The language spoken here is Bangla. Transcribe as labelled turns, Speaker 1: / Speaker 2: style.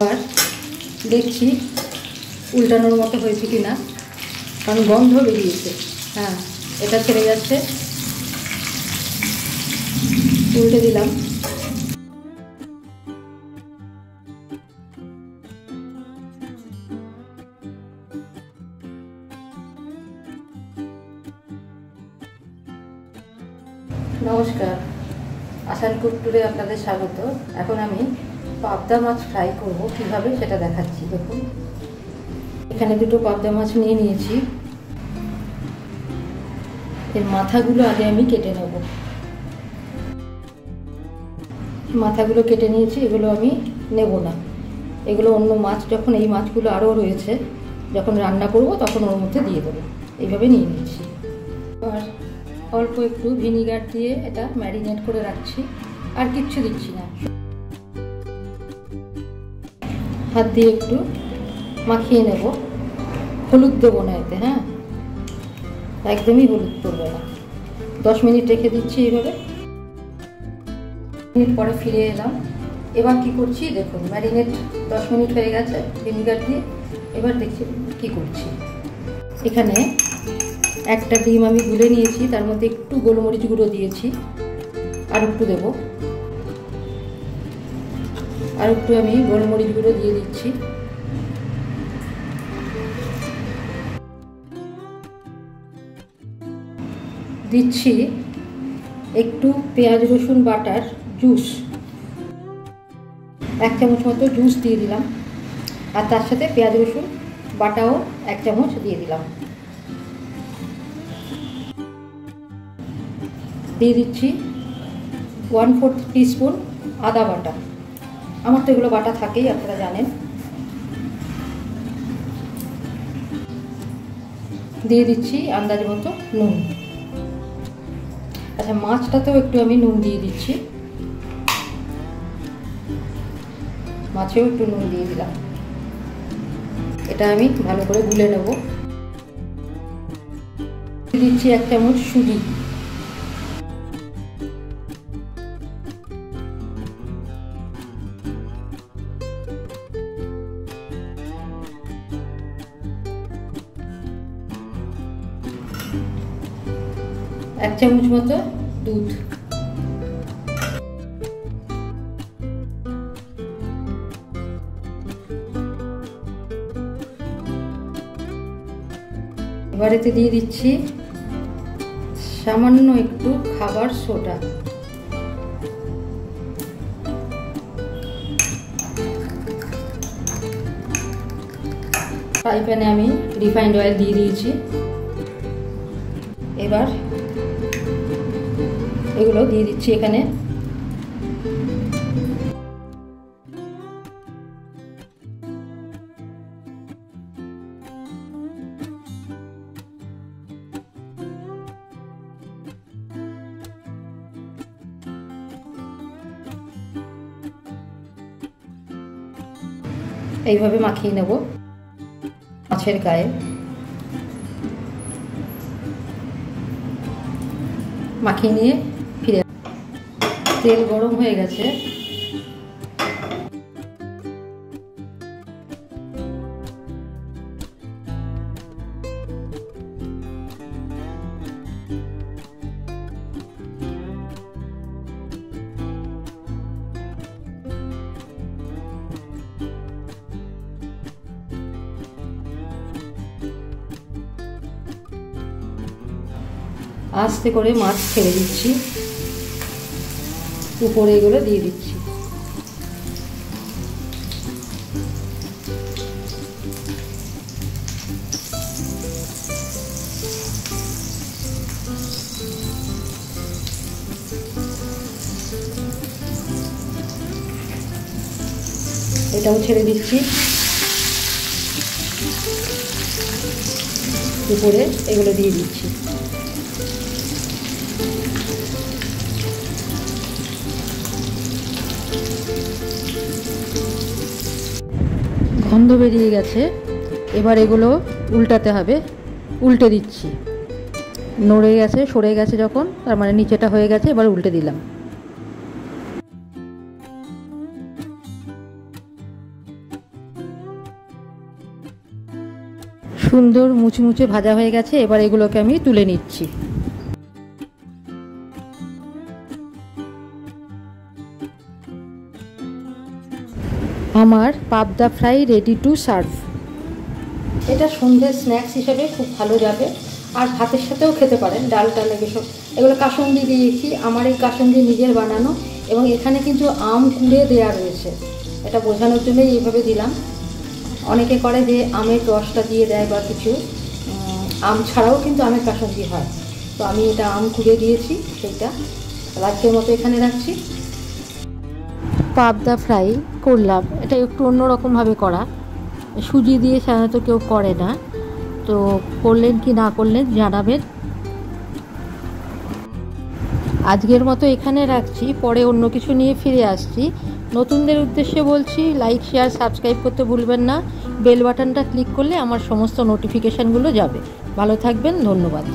Speaker 1: আর দেখছি উল্টানোর মতো হয়েছে কিনা, কারণ গন্ধ বেরিয়েছে। হ্যাঁ, এটা ছেড়ে যাচ্ছে, উল্টে দিলাম। নমস্কার, আসান কুক টুরে আপনাদের স্বাগত। এখন আমি পাবদা মাছ ফ্রাই করব, কিভাবে সেটা দেখাচ্ছি। দেখুন, এখানে দুটো পাবদা মাছ নিয়ে নিয়েছি। এর মাথাগুলো আগে আমি কেটে নেব। মাথাগুলো কেটে নিয়েছি, এগুলো আমি নেব না। এগুলো অন্য মাছ, যখন এই মাছগুলো আরও রয়েছে, যখন রান্না করব তখন ওর মধ্যে দিয়ে দেবো। এইভাবে নিয়ে নিয়েছি। আর অল্প একটু ভিনিগার দিয়ে এটা ম্যারিনেট করে রাখছি, আর কিচ্ছু দিচ্ছি না। হাত দিয়ে একটু মাখিয়ে নেব। হলুদ দেবো না এতে, হ্যাঁ, একদমই হলুদ পড়বে না। 10 মিনিট রেখে দিচ্ছি এইভাবে। মিনিট পরে ফিরে এলাম। এবার কি করছি দেখুন, ম্যারিনেট 10 মিনিট হয়ে গেছে ভিনিগার দিয়ে। এবার দেখছি কি করছি। এখানে একটা ডিম আমি গুলে নিয়েছি, তার মধ্যে একটু গোলমরিচ গুঁড়ো দিয়েছি, আর একটু দেবো। আর একটু আমি গোলমরিচ গুঁড়ো দিয়ে দিচ্ছি। দিচ্ছি একটু পেঁয়াজ রসুন বাটার জুস, 1 চামচ মতো জুস দিয়ে দিলাম। আর তার সাথে পেঁয়াজ রসুন বাটাও 1 চামচ দিয়ে দিলাম। দিয়ে দিচ্ছি 1/4 টিস্পুন আদা বাটা। আমার তো এগুলো বাটা থাকেই, আপনারা জানেন। দিয়ে দিচ্ছি আন্দাজ মতো নুন। আচ্ছা, মাছটাতেও একটু আমি নুন দিয়ে দিচ্ছি। মাছেও একটু নুন দিয়ে দিলাম। এটা আমি ভালো করে গুলে নেব। দিচ্ছি 1 চামচ সুজি। এক চামচ মতো দুধ। এবার এতে দিয়ে দিচ্ছি সামান্য একটু খাবার সোডা। ফ্রাই প্যানে আমি রিফাইন্ড অয়েল দিয়ে দিয়েছি। এবার এগুলো দিয়ে দিচ্ছি এখানে। এইভাবে মাখিয়ে নেব মাছের গায়ে। মাখিয়ে নিয়ে ফিরে, তেল গরম হয়ে গেছে। আস্তে করে মাছ ছেড়ে দিচ্ছি, উপরে এগুলো দিয়ে দিচ্ছি। এটাও ছেড়ে দিচ্ছি, উপরে এগুলো দিয়ে দিচ্ছি। গন্ধ বেরিয়ে গেছে। এবার এগুলো উল্টাতে হবে। উল্টে দিচ্ছি। নড়ে গেছে, সরে গেছে যখন, তার মানে নিচেটা হয়ে গেছে। এবার উল্টে দিলাম। সুন্দর মুচমুচে ভাজা হয়ে গেছে। এবার এগুলোকে আমি তুলে নিচ্ছি। আমার পাবদা ফ্রাই রেডি টু সার্ভ। এটা সন্ধ্যের স্ন্যাক্স হিসেবে খুব ভালো যাবে, আর ভাতের সাথেও খেতে পারেন, ডাল টাল এসব। এগুলো কাসুন্দি দিয়েছি, আমার এই কাসুন্দি নিজের বানানো, এবং এখানে কিন্তু আম কুড়ে দেওয়া রয়েছে, এটা বোঝানোর জন্যই এইভাবে দিলাম। অনেকে করে যে আমের রসটা দিয়ে দেয় বা কিছু, আম ছাড়াও কিন্তু আমের কাসুন্দি হয়, তো আমি এটা আম কুড়ে দিয়েছি, সেইটা আজকের মতো এখানে রাখছি। পাবদা ফ্রাই করলাম, এটা একটু অন্যরকমভাবে করা, সুজি দিয়ে সাধারণত কেউ করে না, তো করলেন কি না করলেন জানাবেন। আজকের মতো এখানে রাখছি, পরে অন্য কিছু নিয়ে ফিরে আসছি। নতুনদের উদ্দেশ্যে বলছি, লাইক শেয়ার সাবস্ক্রাইব করতে ভুলবেন না। বেল বাটনটা ক্লিক করলে আমার সমস্ত নোটিফিকেশানগুলো যাবে। ভালো থাকবেন, ধন্যবাদ।